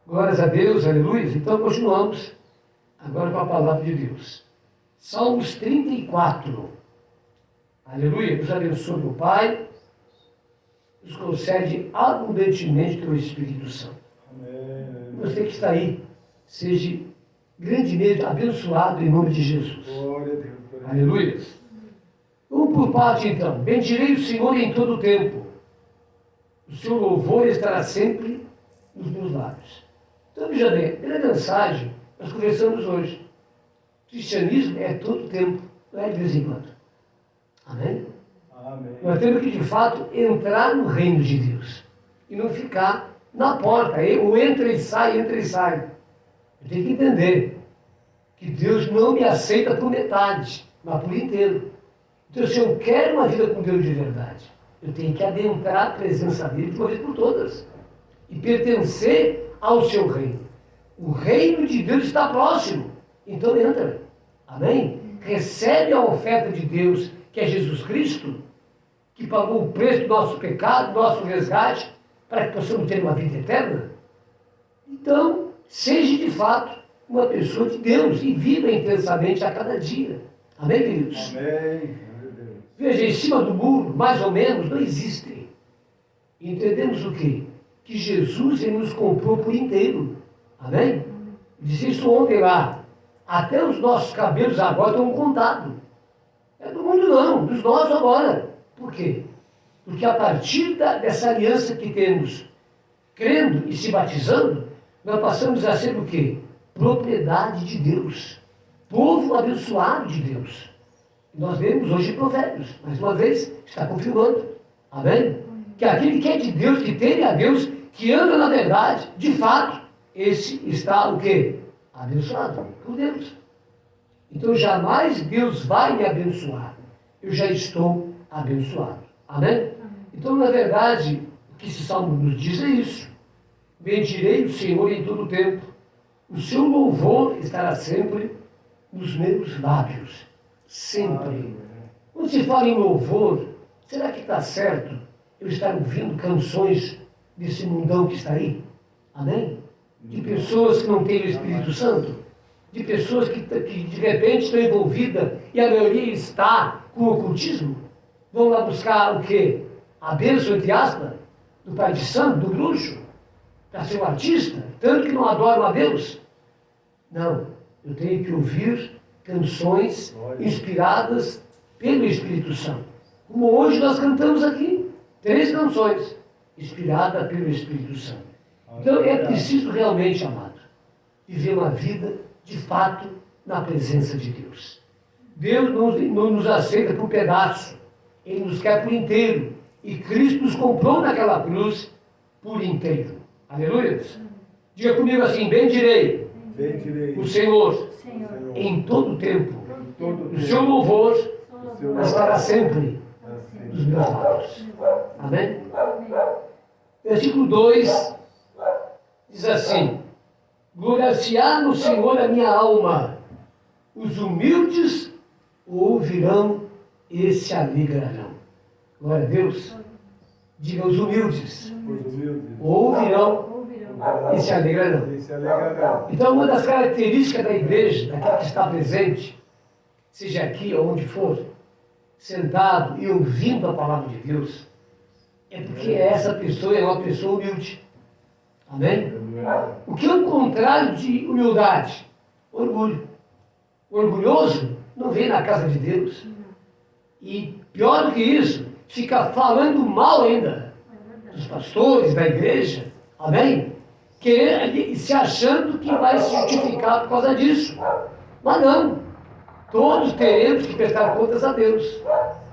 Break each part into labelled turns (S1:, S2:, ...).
S1: Glórias a Deus, aleluia. Então continuamos agora com a palavra de Deus. Salmos 34. Aleluia. Nos abençoe, meu Pai. Nos concede abundantemente pelo Espírito Santo. Amém. Você que está aí, seja grandemente abençoado em nome de Jesus.
S2: Glória a Deus.
S1: Aleluia. Vamos por parte então. Bendirei o Senhor em todo o tempo. O seu louvor estará sempre nos meus lábios. Então, veja bem, pela mensagem, nós conversamos hoje. Cristianismo é todo o tempo, não é de vez em quando. Amém?
S2: Amém.
S1: Nós temos que, de fato, entrar no reino de Deus. E não ficar na porta. Ou entra e sai, entra e sai. Eu tenho que entender que Deus não me aceita por metade, mas por inteiro. Então, se eu quero uma vida com Deus de verdade, eu tenho que adentrar a presença dele de uma vez por todas. E pertencer ao seu reino. O reino de Deus está próximo. Então entra. Amém? Recebe a oferta de Deus, que é Jesus Cristo, que pagou o preço do nosso pecado, do nosso resgate, para que possamos ter uma vida eterna. Então, seja de fato uma pessoa de Deus e viva intensamente a cada dia. Amém, queridos?
S2: Amém.
S1: Veja, em cima do muro, mais ou menos, não existem. Entendemos o quê? Que Jesus ele nos comprou por inteiro. Amém? Disse isso ontem lá. Até os nossos cabelos agora estão contados. É do mundo não, dos nossos agora. Por quê? Porque a partir dessa aliança que temos, crendo e se batizando, nós passamos a ser o quê? Propriedade de Deus. Povo abençoado de Deus. E nós vemos hoje em Provérbios, mais uma vez, está confirmando. Amém? Que aquele que é de Deus, que teme a Deus, que anda na verdade, de fato, esse está o quê? Abençoado por Deus. Então jamais Deus vai me abençoar. Eu já estou abençoado. Amém? Então, na verdade, o que esse salmo nos diz é isso. Bendirei o Senhor em todo o tempo. O seu louvor estará sempre nos meus lábios. Sempre. Quando se fala em louvor, será que está certo eu estar ouvindo canções desse mundão que está aí? Amém? De pessoas que não têm o Espírito Santo, de pessoas que de repente estão envolvidas e a maioria está com o ocultismo. Vão lá buscar o quê? A bênção, entre aspas, do pai de santo, do bruxo, para ser um artista, tanto que não adoram a Deus. Não, eu tenho que ouvir canções inspiradas pelo Espírito Santo. Como hoje nós cantamos aqui, 3 canções inspiradas pelo Espírito Santo. Então é preciso realmente, amado, viver uma vida de fato na presença de Deus. Deus não nos aceita por pedaço, Ele nos quer por inteiro. E Cristo nos comprou naquela cruz por inteiro. Aleluia. Diga comigo assim, bendirei o Senhor em todo o tempo. O seu louvor estará sempre nos meus lábios. Amém? Versículo 2 diz assim: gloriar-se-á no Senhor a minha alma, os humildes o ouvirão e se alegrarão. Glória a Deus. Diga os humildes. O ouvirão e se alegrarão. Então, uma das características da igreja, daquele que está presente, seja aqui ou onde for, sentado e ouvindo a palavra de Deus, é porque essa pessoa é uma pessoa humilde. Amém? O que é o contrário de humildade? Orgulho. O orgulhoso não vem na casa de Deus. E pior do que isso, fica falando mal ainda dos pastores, da igreja. Amém? Querendo, se achando que vai se justificar por causa disso. Mas não. Todos teremos que prestar contas a Deus.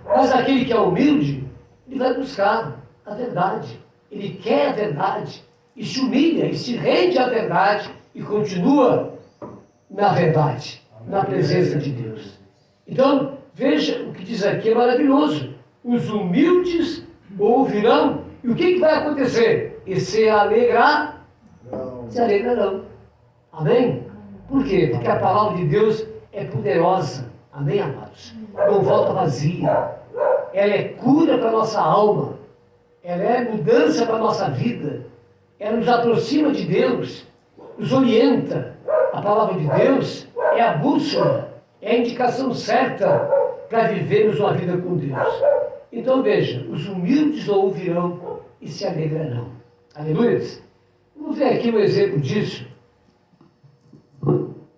S1: Mas aquele que é humilde, ele vai buscar a verdade. Ele quer a verdade. E se humilha, e se rende à verdade, e continua na verdade, na presença de Deus. Então, veja o que diz aqui, é maravilhoso. Os humildes ouvirão, e o que vai acontecer? E se alegrarão. Se alegrarão. Amém? Por quê? Porque a palavra de Deus é poderosa. Amém, amados? Não volta vazia. Ela é cura para a nossa alma. Ela é mudança para a nossa vida. Ela nos aproxima de Deus. nos orienta. A palavra de Deus é a bússola, é a indicação certa para vivermos uma vida com Deus. Então veja, os humildes o ouvirão e se alegrarão. Aleluia. Vamos ver aqui um exemplo disso.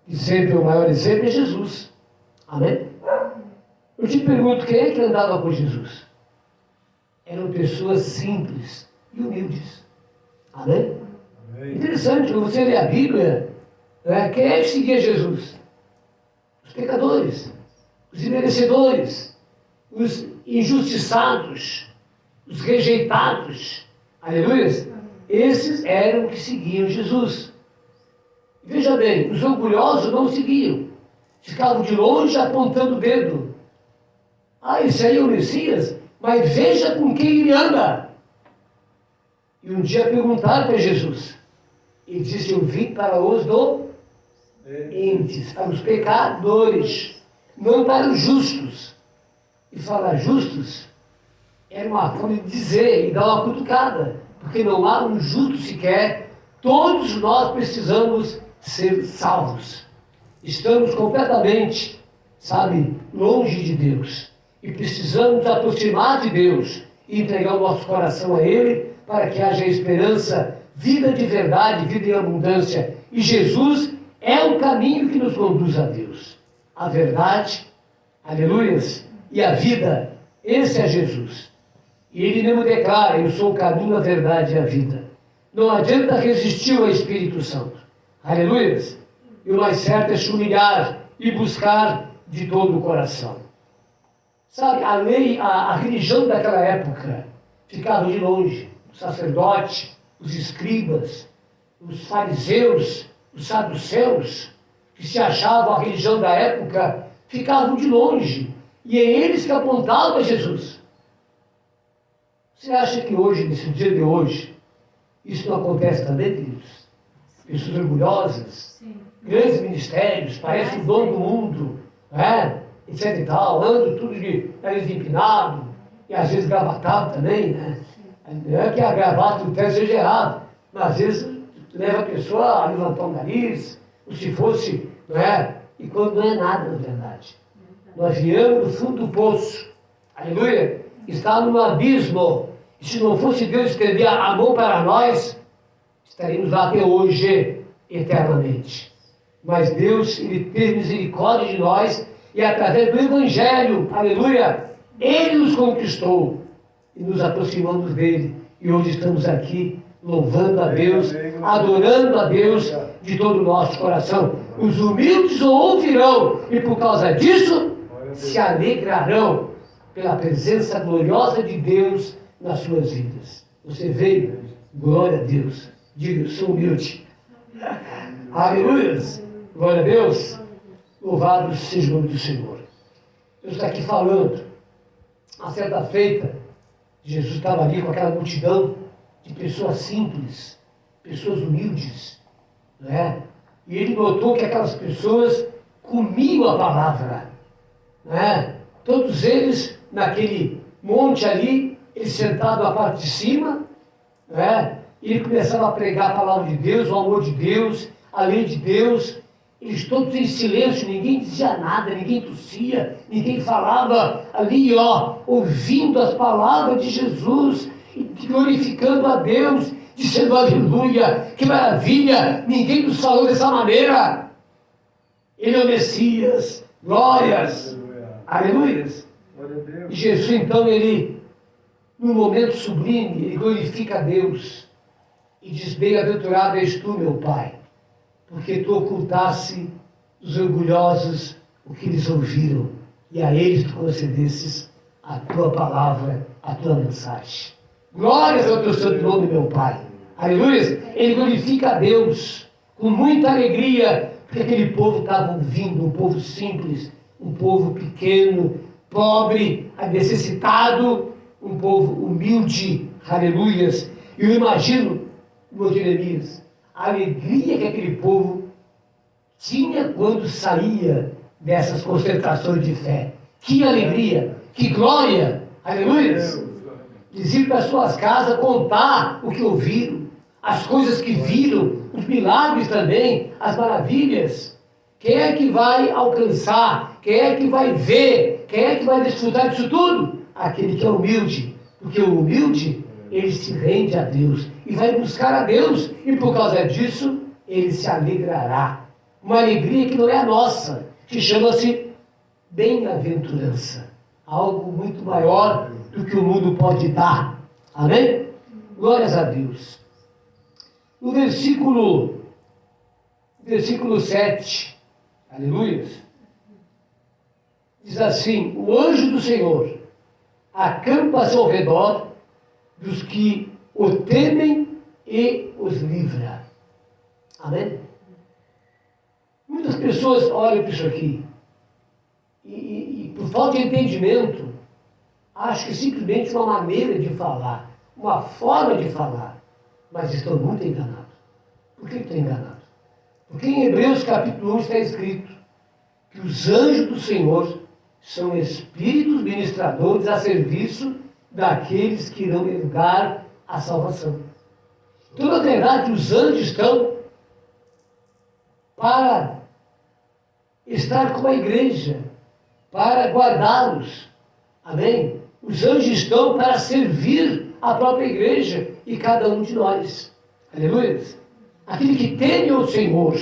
S1: E sempre o maior exemplo é Jesus. Amém? Eu te pergunto, quem é que andava com Jesus? Eram pessoas simples e humildes. Amém? Amém. Interessante, quando você lê a Bíblia, quem é que seguia Jesus? Os pecadores, os imerecedores, os injustiçados, os rejeitados. Aleluia? Esses eram que seguiam Jesus. Veja bem, os orgulhosos não seguiam. Ficavam de longe apontando o dedo. Esse aí é o Messias, mas veja com quem ele anda. E um dia perguntaram para Jesus. Ele disse, eu vim para os doentes, para os pecadores, não para os justos. E falar justos era uma forma de dizer e dar uma cutucada, porque não há um justo sequer. Todos nós precisamos ser salvos. Estamos completamente, longe de Deus. E precisamos aproximar de Deus e entregar o nosso coração a Ele para que haja esperança, vida de verdade, vida em abundância. E Jesus é o caminho que nos conduz a Deus. A verdade, aleluias, e a vida. Esse é Jesus. E Ele mesmo declara, eu sou o caminho, a verdade e a vida. Não adianta resistir ao Espírito Santo. Aleluias. E o mais certo é se humilhar e buscar de todo o coração. A religião daquela época ficava de longe. Os sacerdotes, os escribas, os fariseus, os saduceus, que se achavam a religião da época, ficavam de longe. E é eles que apontavam a Jesus. Você acha que hoje, nesse dia de hoje, isso não acontece também, queridos? Pessoas orgulhosas, sim, grandes ministérios, parece o dono do mundo, etc e tal, andam tudo de nariz empinado, e às vezes gravatado também, né? Não é que a gravata do terno seja errado, mas às vezes leva a pessoa a levantar o nariz, como se fosse, e quando não é nada, na verdade. Nós viemos do fundo do poço, aleluia, está no abismo, e se não fosse Deus estender a mão para nós, estaríamos lá até hoje, eternamente. Mas Deus, Ele teve misericórdia de nós, e através do Evangelho, aleluia, Ele nos conquistou, e nos aproximamos dEle, e hoje estamos aqui, louvando a Deus, adorando a Deus, de todo o nosso coração. Os humildes o ouvirão, e por causa disso, se alegrarão, pela presença gloriosa de Deus nas suas vidas. Você veio, glória a Deus. Diga, eu sou humilde. Aleluia. Glória a Deus. Louvado seja o nome do Senhor. Deus está aqui falando. A certa feita, Jesus estava ali com aquela multidão de pessoas simples, pessoas humildes, E ele notou que aquelas pessoas comiam a palavra, Todos eles, naquele monte ali, eles sentados na parte de cima, E ele começava a pregar a palavra de Deus, o amor de Deus, a lei de Deus. Eles todos em silêncio, ninguém dizia nada, ninguém tossia, ninguém falava ali, ouvindo as palavras de Jesus e glorificando a Deus, dizendo aleluia, que maravilha, ninguém nos falou dessa maneira. Ele é o Messias, glórias, aleluias. E Jesus, então, ele, num momento sublime, ele glorifica a Deus e diz, bem-aventurado és tu, meu Pai, porque tu ocultasse dos orgulhosos o que eles ouviram, e a eles tu concedesses a tua palavra, a tua mensagem. Glórias ao teu santo nome, meu Pai. Aleluia. Ele glorifica a Deus com muita alegria, porque aquele povo estava ouvindo, um povo simples, um povo pequeno, pobre, necessitado, um povo humilde, aleluias. E eu imagino, meu Jeremias, a alegria que aquele povo tinha quando saía dessas concentrações de fé. Que alegria, que glória, aleluia. Eles iam para suas casas contar o que ouviram, as coisas que viram, os milagres também, as maravilhas. Quem é que vai alcançar? Quem é que vai ver? Quem é que vai desfrutar disso tudo? Aquele que é humilde. Porque o humilde, ele se rende a Deus e vai buscar a Deus. E por causa disso, ele se alegrará. Uma alegria que não é a nossa, que chama-se bem-aventurança. Algo muito maior do que o mundo pode dar. Amém? Glórias a Deus. No versículo 7, aleluia, diz assim: o anjo do Senhor acampa-se ao redor dos que o temem e os livra. Amém? Muitas pessoas olham para isso aqui e por falta de entendimento, acham que simplesmente uma maneira de falar, uma forma de falar, mas estão muito enganados. Por que estão enganados? Porque em Hebreus capítulo 1 está escrito que os anjos do Senhor são espíritos ministradores a serviço daqueles que irão herdar a salvação. Então, na verdade, os anjos estão para estar com a igreja, para guardá-los. Amém? Os anjos estão para servir a própria igreja e cada um de nós. Aleluia. Aquele que teme ao Senhor,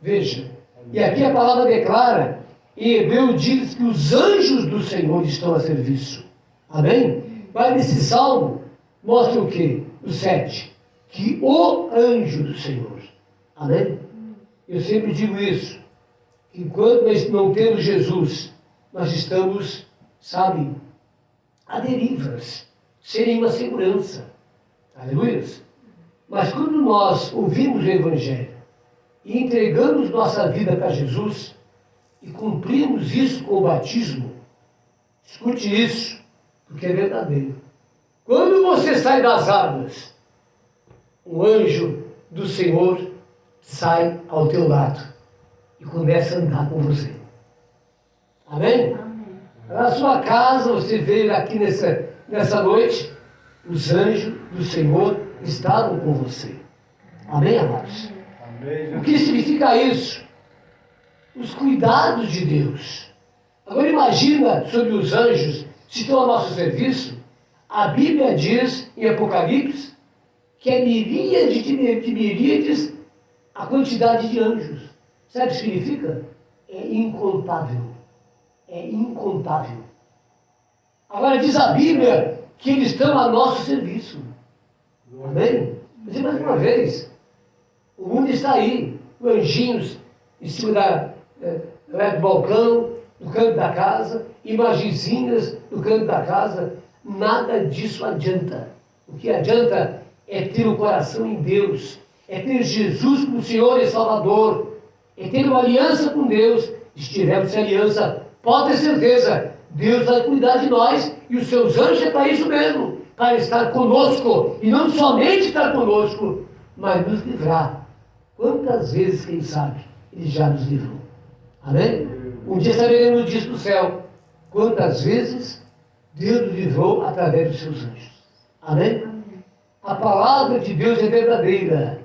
S1: veja, e aqui a palavra declara, em Hebreu diz que os anjos do Senhor estão a serviço. Amém? Mas nesse salmo mostra o quê? O 7. Que o anjo do Senhor. Amém? Eu sempre digo isso. Enquanto nós não temos Jesus, nós estamos, sabe, a derivas, sem nenhuma segurança. Aleluia? Mas quando nós ouvimos o Evangelho e entregamos nossa vida para Jesus e cumprimos isso com o batismo, escute isso, porque é verdadeiro. Quando você sai das águas, um anjo do Senhor sai ao teu lado e começa a andar com você. Amém? Na sua casa, você veio aqui nessa noite, os anjos do Senhor estavam com você. Amém, amados? Amém. O que significa isso? Os cuidados de Deus. Agora imagina sobre os anjos, se estão a nosso serviço. A Bíblia diz em Apocalipse que é miríade de miríades a quantidade de anjos. Sabe o que significa? É incontável. É incontável. Agora diz a Bíblia que eles estão a nosso serviço. Amém? Mas mais uma vez, o mundo está aí, anjinhos em cima do balcão, no canto da casa, imagenzinhas no canto da casa, nada disso adianta. O que adianta é ter o coração em Deus, é ter Jesus como Senhor e Salvador, é ter uma aliança com Deus. Se tivermos essa aliança, pode ter certeza, Deus vai cuidar de nós e os seus anjos é para isso mesmo, para estar conosco, e não somente estar conosco, mas nos livrar. Quantas vezes, quem sabe, Ele já nos livrou. Amém? Um dia saberemos disso do céu. Quantas vezes Deus nos livrou através dos seus anjos. Amém? A palavra de Deus é verdadeira.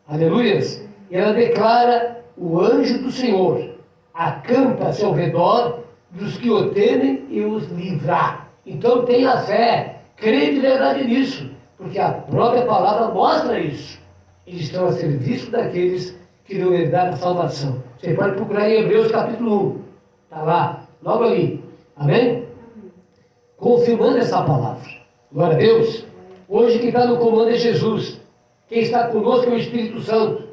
S1: Aleluias. E ela declara: o anjo do Senhor acampa-se ao redor dos que o temem e os livra. Então tenha fé, crê de verdade nisso, porque a própria palavra mostra isso. Eles estão a serviço daqueles que não herdaram a salvação. Você pode procurar em Hebreus capítulo 1. Está lá, logo ali. Amém? Confirmando essa palavra. Glória a Deus. Hoje quem está no comando é Jesus. Quem está conosco é o Espírito Santo.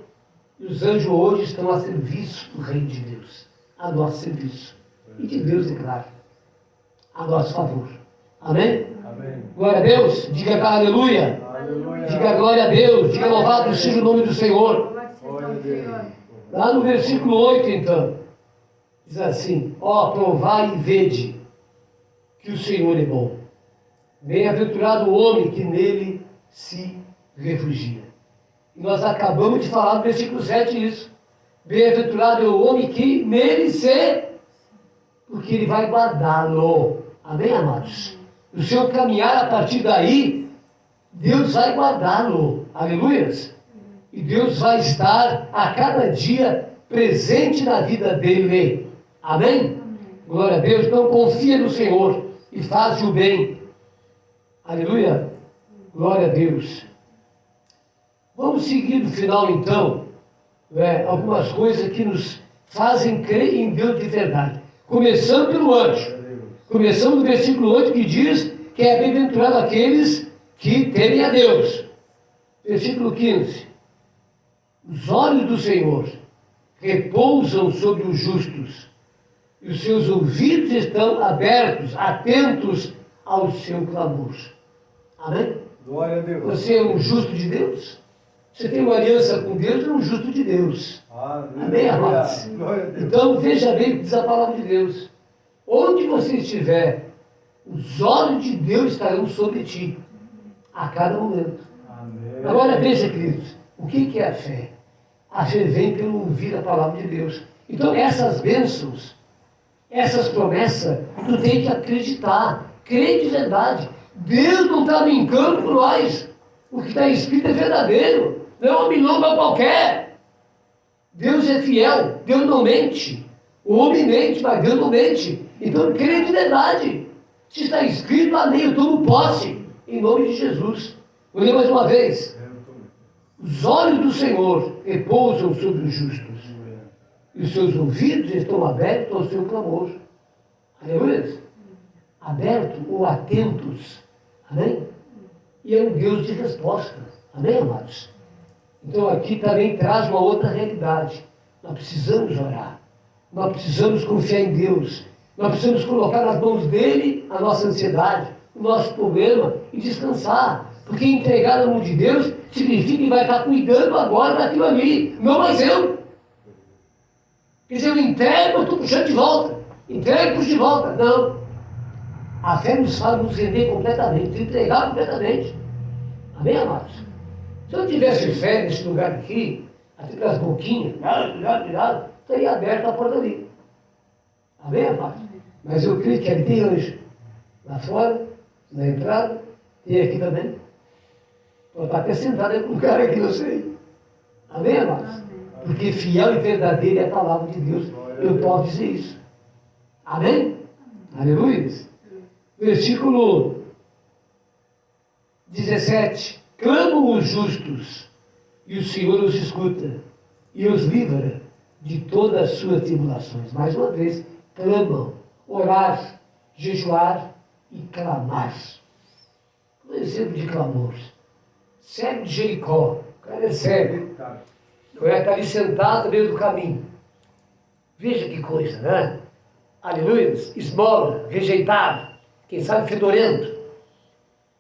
S1: E os anjos hoje estão a serviço do Reino de Deus. A nosso serviço. E de Deus, é claro. A nosso favor. Amém? Amém. Glória a Deus. Diga aleluia. Aleluia. Diga glória a Deus. Diga louvado seja o nome do Senhor. Lá no versículo 8, então, diz assim: ó, provai e vede que o Senhor é bom. Bem-aventurado o homem que nele se refugia. E nós acabamos de falar no versículo 7 isso. Bem-aventurado é o homem que nele se... porque ele vai guardá-lo. Amém, amados? O seu caminhar a partir daí, Deus vai guardá-lo. Aleluias? E Deus vai estar a cada dia presente na vida dele. Amém? Glória a Deus. Então confia no Senhor e faz o bem. Aleluia. Glória a Deus. Vamos seguir no final então, algumas coisas que nos fazem crer em Deus de verdade. Começando pelo anjo. Começando no versículo 8 que diz que é bem-aventurado aqueles que temem a Deus. Versículo 15. Os olhos do Senhor repousam sobre os justos, e os seus ouvidos estão abertos, atentos ao seu clamor. Amém?
S2: Glória a Deus.
S1: Você é um justo de Deus? Você tem uma aliança com Deus, é um justo de Deus. Amém, amados? Então veja bem o que diz a palavra de Deus. Onde você estiver, os olhos de Deus estarão sobre ti, a cada momento.
S2: Amém.
S1: Agora veja, queridos, o que é a fé? A fé vem pelo ouvir a palavra de Deus. Então essas bênçãos, essas promessas, tu tem que acreditar, crer de verdade. Deus não está brincando com nós. O que está escrito é verdadeiro, não é uma milonga qualquer. Deus é fiel, Deus não mente. O homem mente, mas Deus não mente. Então crê de verdade. Se está escrito, amém, eu tomo posse, em nome de Jesus. Vou ler mais uma vez. Os olhos do Senhor repousam sobre os justos, e os seus ouvidos estão abertos ao seu clamor. Aleluia. Abertos ou atentos. Amém? E é um Deus de resposta. Amém, amados? Então aqui também traz uma outra realidade. Nós precisamos orar. Nós precisamos confiar em Deus. Nós precisamos colocar nas mãos dele a nossa ansiedade, o nosso problema e descansar. Porque entregar na mão de Deus significa que vai estar cuidando agora daquilo ali. Não mais eu. Quer dizer, eu entrego, eu estou puxando de volta. Entrego, puxo de volta. Não. A fé nos faz nos render completamente, nos entregar completamente. Amém, amados? Se eu tivesse fé nesse lugar aqui, até com as boquinhas, estaria aberta a porta ali. Amém, amados? Mas eu creio que ali tem anjo. Lá fora, na entrada, tem aqui também. Pode estar até sentado em um lugar aqui, eu sei. Amém, amados? Porque fiel e verdadeira é a palavra de Deus. Eu posso dizer isso. Amém? Aleluia. Versículo 17. Clamam os justos, e o Senhor os escuta, e os livra de todas as suas tribulações. Mais uma vez, clamam, orar, jejuar e clamar. Um exemplo de clamor. Cego de Jericó, o cara é cego, está ali sentado no meio do caminho. Veja que coisa, né? Aleluia, esmola, rejeitado, quem sabe fedorento.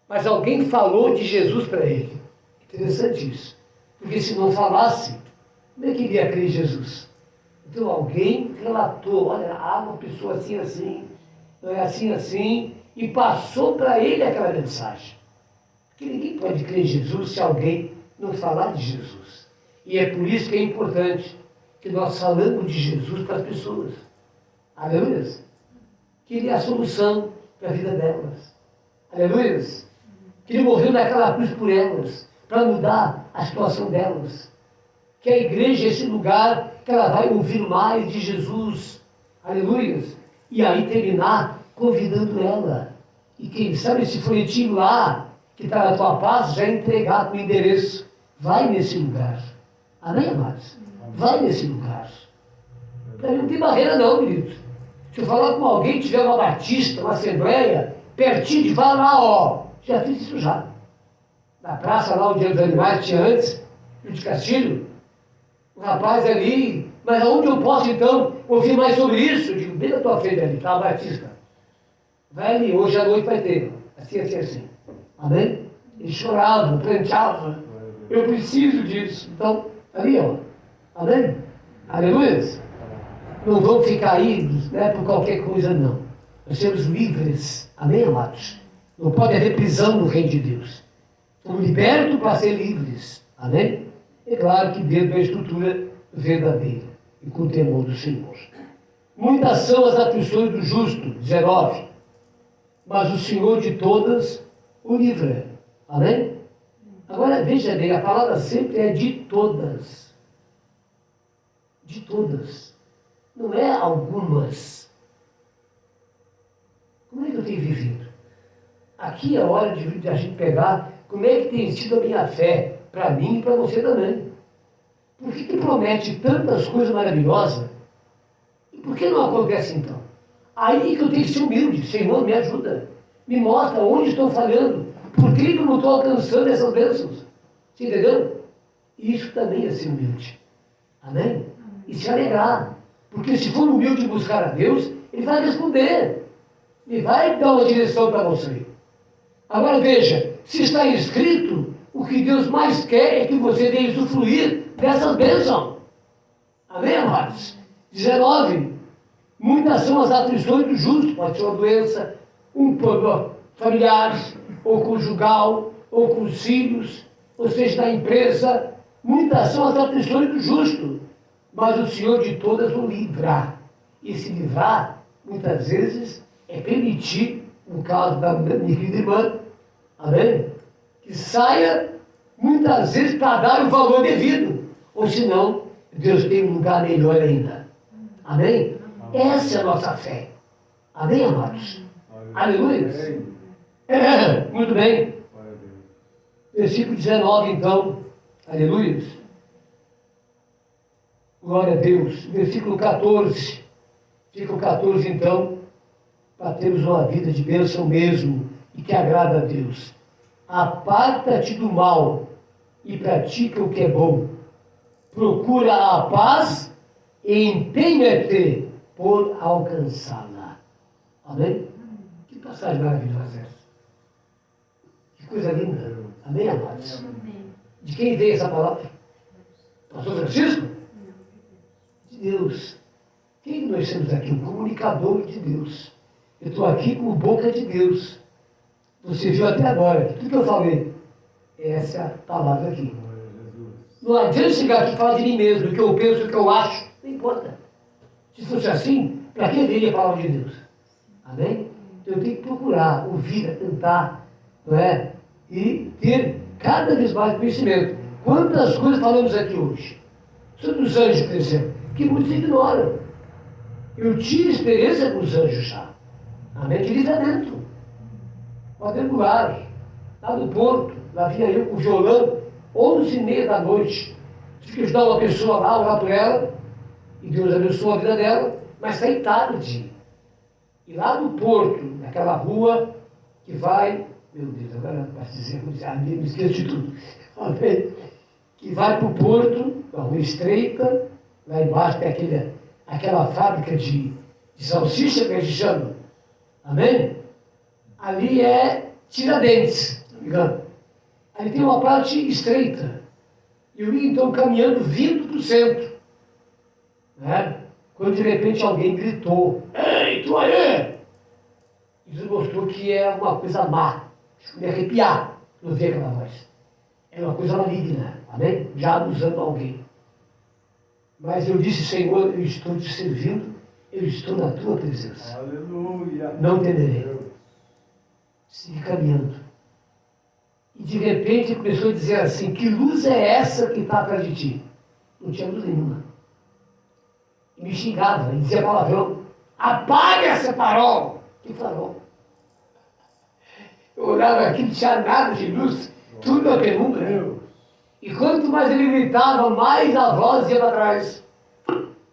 S1: Mas alguém falou de Jesus para ele. Interessante isso. Porque se não falasse, como é que iria crer em Jesus? Então alguém relatou, olha, há uma pessoa assim, assim, assim, assim, e passou para ele aquela mensagem. Porque ninguém pode crer em Jesus se alguém não falar de Jesus. E é por isso que é importante que nós falamos de Jesus para as pessoas. Aleluia. Que ele é a solução para a vida delas. Aleluia. Que ele morreu naquela cruz por elas, para mudar a situação delas. Que a igreja é esse lugar que ela vai ouvir mais de Jesus. Aleluia. E aí terminar convidando ela. E quem sabe esse folhetinho lá, que está na tua paz, já entregar com o endereço. Vai nesse lugar. Amém, amados? Vai nesse lugar. Para mim não tem barreira não, querido. Se eu falar com alguém que tiver uma batista, uma assembleia, pertinho de lá, ó. Já fiz isso já. Na praça lá, o Dia dos Animais, tinha antes, de Castilho. O rapaz ali, mas aonde eu posso então ouvir mais sobre isso? Eu digo, bem na tua frente ali, tá, Batista. Vai ali, hoje à noite vai ter. Assim, assim, assim. Amém? Ele chorava, pranteava. Eu preciso disso. Então, ali, ó. Amém? Aleluia. Não vamos ficar aí, né, por qualquer coisa, não. Nós somos livres. Amém, amados? Não pode haver prisão no reino de Deus. Somos libertos para ser livres. Amém? É claro que dentro da estrutura verdadeira e com o temor do Senhor. Muitas são as aflições do justo, 19. Mas o Senhor de todas o livra. Amém? Agora, veja bem, a palavra sempre é de todas. De todas. Não é algumas. Como é que eu tenho vivido? Aqui é hora de a gente pegar como é que tem sido a minha fé, para mim e para você também. Por que promete tantas coisas maravilosas? E por que não acontece então? Aí que eu tenho que ser humilde. Senhor, me ajuda. Me mostra onde estou falhando. Por que eu não estou alcançando essas bênçãos? Você entendeu? Isso também é ser humilde. Amém? E se alegrar. Porque se for humilde buscar a Deus, Ele vai responder. Ele vai dar uma direção para você. Agora veja, se está escrito, o que Deus mais quer é que você venha usufruir dessas bênçãos. Amém, amados? 19. Muitas são as aflições do justo. Pode ser uma doença, um problema familiar, ou conjugal, ou com os filhos, ou seja, na empresa. Muitas são as aflições do justo. Mas o Senhor de todas o livra. E se livrar, muitas vezes, é permitir, no caso da minha querida irmã, amém? Que saia, muitas vezes, para dar o valor devido. Ou senão, Deus tem um lugar melhor ainda. Amém? Essa é a nossa fé. Amém, amados? Aleluia. Muito bem. Versículo 19, então. Aleluia. Glória a Deus. Versículo 14. Versículo 14, então, para termos uma vida de bênção mesmo e que agrada a Deus. Aparta-te do mal e pratica o que é bom. Procura a paz e empenha-te por alcançá-la. Amém? Que passagem maravilhosa essa. Que coisa linda. Amém, amados? De quem veio essa palavra? Pastor Francisco? De Deus. Quem nós temos aqui? Um comunicador de Deus. Eu estou aqui com boca de Deus. Você viu até agora que tudo que eu falei, essa é a palavra aqui. Não adianta chegar aqui e falar de mim mesmo, o que eu penso, o que eu acho. Não importa. Se fosse assim, para que viria a palavra de Deus? Amém? Então eu tenho que procurar, ouvir, tentar, não é? E ter cada vez mais conhecimento. Quantas coisas falamos aqui hoje? Sobre os anjos, por exemplo, que muitos ignoram. Eu tive experiência com os anjos já. Amém? De livramento. Quadrangular. Lá no Porto, lá vinha eu com o violão, 11h30 da noite. Tive que ajudar uma pessoa lá, orar por ela, e Deus abençoou a vida dela, mas saí tarde. E lá no Porto, naquela rua que vai, meu Deus, agora para dizer, me esqueço de tudo. Amém? Que vai para o Porto, uma rua estreita, lá embaixo tem aquela fábrica de salsicha que a gente chama. Amém? Ali é Tiradentes, se não me engano. Ali tem uma parte estreita. Eu ia então caminhando, vindo para o centro. Né? Quando de repente alguém gritou: "Ei, tu aí!" Isso mostrou que é uma coisa má. Me arrepiar não ver aquela voz. É uma coisa maligna, amém? Já abusando alguém. Mas eu disse: Senhor, eu estou te servindo, eu estou na tua presença.
S2: Aleluia.
S1: Não temerei. Siga caminhando. E de repente começou a dizer assim: que luz é essa que está atrás de ti? Não tinha luz nenhuma. E me xingava, e dizia palavrão: apaga essa farol! Que farol? Eu olhava aqui, não tinha nada de luz, tudo a penumbra. E quanto mais ele gritava, mais a voz ia para trás.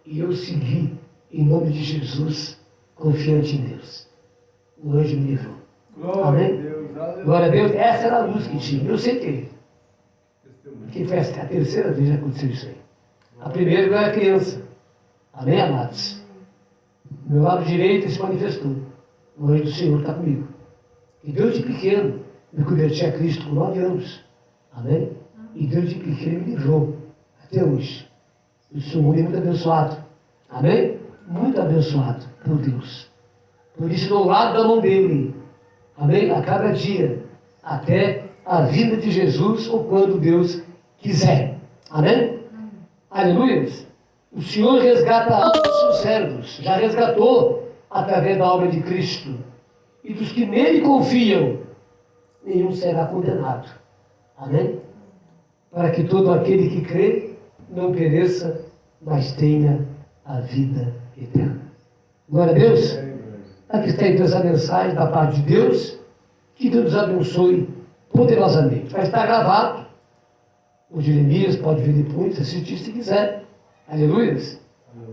S1: E eu segui, em nome de Jesus, confiante em Deus. O anjo me livrou.
S2: Glória
S1: Amém?
S2: a Deus. Aleluia.
S1: Glória a Deus. Essa era a luz que tinha. Eu sei que. Porque foi a terceira vez que aconteceu isso aí. A primeira eu era criança. Amém, amados? Meu lado direito se manifestou. O anjo do Senhor está comigo. E Deus de pequeno me converti a Cristo com 9 anos. Amém? E Deus de pequeno me livrou. Até hoje. Eu sou um homem muito abençoado. Amém? Muito abençoado por Deus. Por isso, não largo da mão dele. Amém? A cada dia. Até a vinda de Jesus ou quando Deus quiser. Amém? Aleluia. O Senhor resgata a alma dos seus servos. Já resgatou através da obra de Cristo. E dos que nele confiam, nenhum será condenado. Amém? Para que todo aquele que crê não pereça, mas tenha a vida eterna. Glória a Deus. Aqui está então essa mensagem da parte de Deus. Que Deus nos abençoe poderosamente. Vai estar gravado. O Jeremias pode ver depois, assistir se quiser. Aleluia.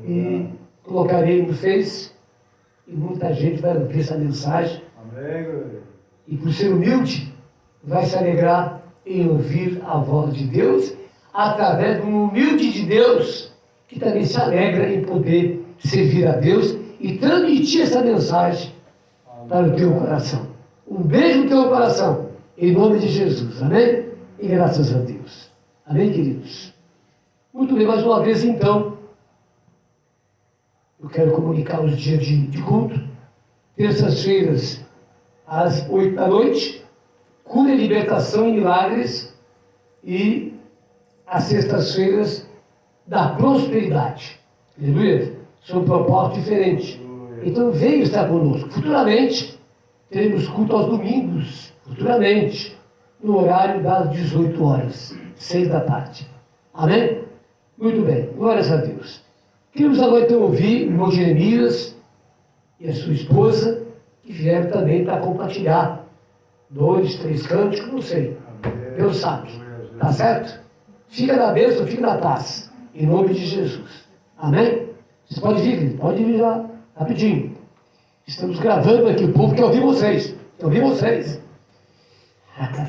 S1: E colocarei no Face. E muita gente vai ver essa mensagem.
S2: Amém.
S1: E por ser humilde, vai se alegrar em ouvir a voz de Deus, através de um humilde de Deus, que também se alegra em poder servir a Deus e transmitir essa mensagem para o teu coração. Um beijo no teu coração, em nome de Jesus. Amém? E graças a Deus. Amém, queridos? Muito bem, mais uma vez então, eu quero comunicar os dias de culto. Terças-feiras, às 8 da noite, cura e libertação e milagres, e às sextas-feiras da prosperidade. Aleluia? São propósitos diferentes. Então venha estar conosco. Futuramente, teremos culto aos domingos, futuramente, no horário das 18 horas, 6 da tarde. Amém? Muito bem, glórias a Deus. Queremos agora então ouvir o irmão Jeremias e a sua esposa, que vieram também para compartilhar 2, 3 cânticos, não sei. Deus sabe. Tá certo? Fica na bênção, fica na paz. Em nome de Jesus. Amém? Você pode vir, pode vir já, rapidinho. Estamos gravando aqui, o povo quer ouvir vocês. Quer ouvir vocês.
S2: Amém.